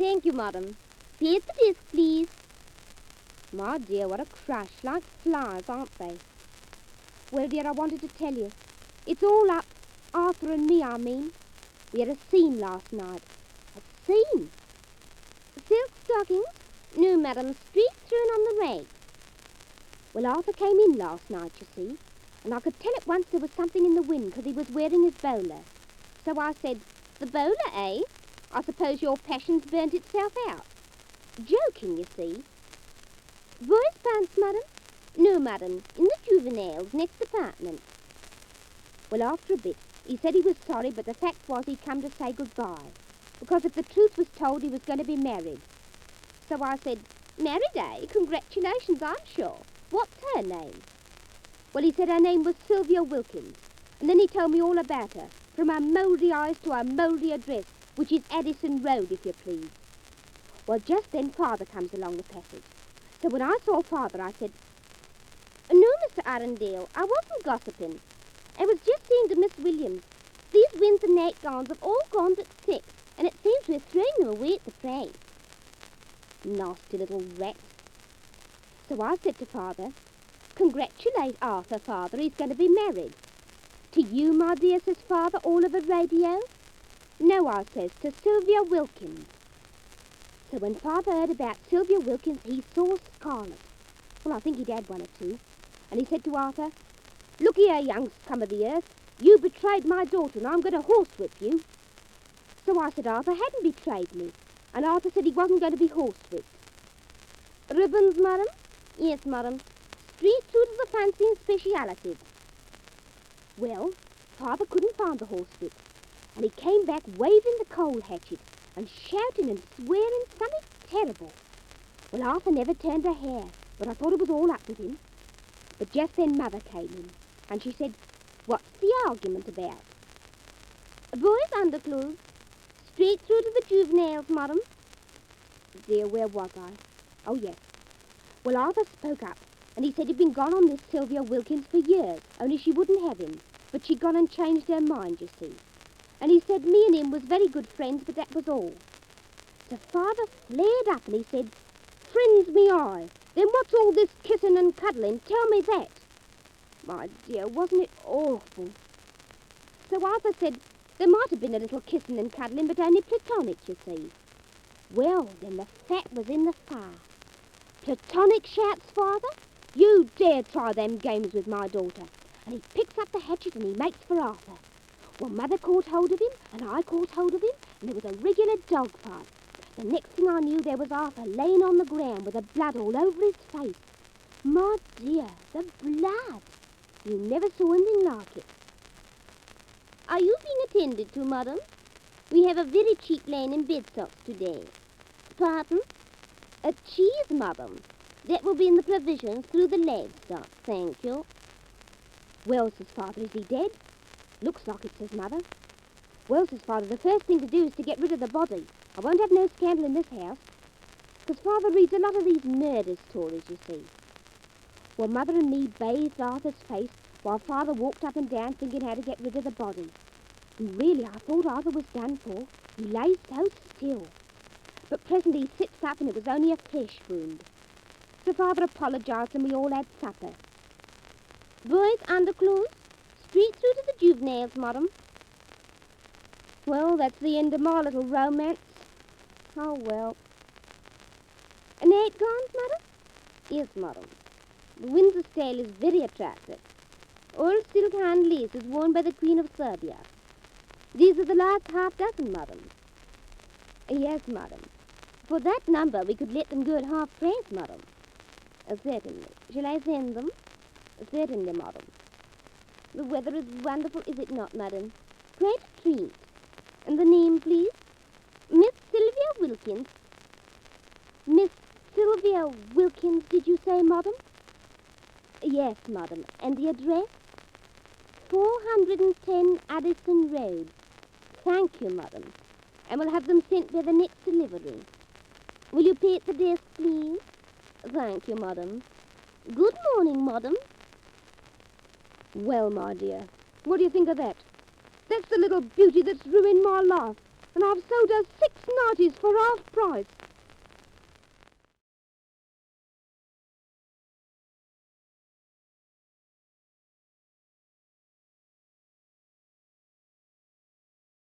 Thank you, madam. Pay at the desk, please. My dear, what a crush, like flies, aren't they? Well, dear, I wanted to tell you. It's all up. Arthur and me, I mean. We had a scene last night. A scene? Silk stockings? No, madam, streaks thrown on the rag. Well, Arthur came in last night, you see, and I could tell at once there was something in the wind because he was wearing his bowler. So I said, the bowler, eh? I suppose your passion's burnt itself out. Joking, you see. Boys' pants, madam? No, madam, in the juveniles, next apartment. Well, after a bit, he said he was sorry, but the fact was he'd come to say goodbye, because if the truth was told, he was going to be married. So I said, married, eh? Congratulations, I'm sure. What's her name? Well, he said her name was Sylvia Wilkins, and then he told me all about her, from her mouldy eyes to her mouldy address, which is Addison Road, if you please. Well, just then Father comes along the passage. So when I saw Father, I said, no, Mr. Arundel, I wasn't gossiping. I was just saying to Miss Williams, these Windsor nightgowns have all gone to 6, and it seems we're throwing them away at the fray. Nasty little rat. So I said to Father, congratulate Arthur, Father, he's going to be married. To you, my dear, says Father, all over radio. No, I says, to Sylvia Wilkins. So when Father heard about Sylvia Wilkins, he saw scarlet. Well, I think he'd had one or two. And he said to Arthur, look here, young scum of the earth, you betrayed my daughter and I'm going to horsewhip you. So I said Arthur hadn't betrayed me, and Arthur said he wasn't going to be horsewhipped. Ribbons, madam? Yes, madam. Street suit of the fancy and speciality. Well, Father couldn't find the horsewhip, and he came back waving the coal hatchet and shouting and swearing something terrible. Well, Arthur never turned a hair, but I thought it was all up with him. But just then Mother came in, and she said, what's the argument about? Boys' underclothes. Straight through to the juveniles, madam. Dear, where was I? Oh, yes. Well, Arthur spoke up, and he said he'd been gone on this Sylvia Wilkins for years, only she wouldn't have him. But she'd gone and changed her mind, you see. And he said me and him was very good friends, but that was all. So Father flared up, and he said, friends me eye. Then what's all this kissing and cuddling? Tell me that. My dear, wasn't it awful? So Arthur said there might have been a little kissing and cuddling, but only platonic, you see. Well, then the fat was in the fire. Platonic, shouts Father. You dare try them games with my daughter. And he picks up the hatchet and he makes for Arthur. Well, Mother caught hold of him, and I caught hold of him, and there was a regular dogfight. The next thing I knew, there was Arthur laying on the ground with the blood all over his face. My dear, the blood. You never saw anything like it. Are you being attended to, madam? We have a very cheap line in bedsocks today. Pardon? A cheese, madam. That will be in the provisions through the livestock, thank you. Well, says Father, is he dead? Looks like it, says Mother. Well, says Father, the first thing to do is to get rid of the body. I won't have no scandal in this house. Because Father reads a lot of these murder stories, you see. Well, Mother and me bathed Arthur's face while Father walked up and down thinking how to get rid of the body. And really, I thought Arthur was done for. He lay so still. But presently he sits up and it was only a flesh wound. So Father apologised and we all had supper. Boys' underclothes, straight through to the juveniles, madam. Well, that's the end of my little romance. Oh, well. Nightgowns, madam? Yes, madam. The Windsor style is very attractive. All silk hand lace is worn by the Queen of Serbia. These are the last half dozen, madam. Yes, madam. For that number, we could let them go at half price, madam. Certainly. Shall I send them? Certainly, madam. The weather is wonderful, is it not, madam? Quite a treat. And the name, please? Miss Sylvia Wilkins. Miss Sylvia Wilkins, did you say, madam? Yes, madam. And the address? 410 Addison Road. Thank you, madam. And we'll have them sent by the next delivery. Will you pay at the desk, please? Thank you, madam. Good morning, madam. Well, my dear, what do you think of that? That's the little beauty that's ruined my life. and I've sold her 6 nighties for half price.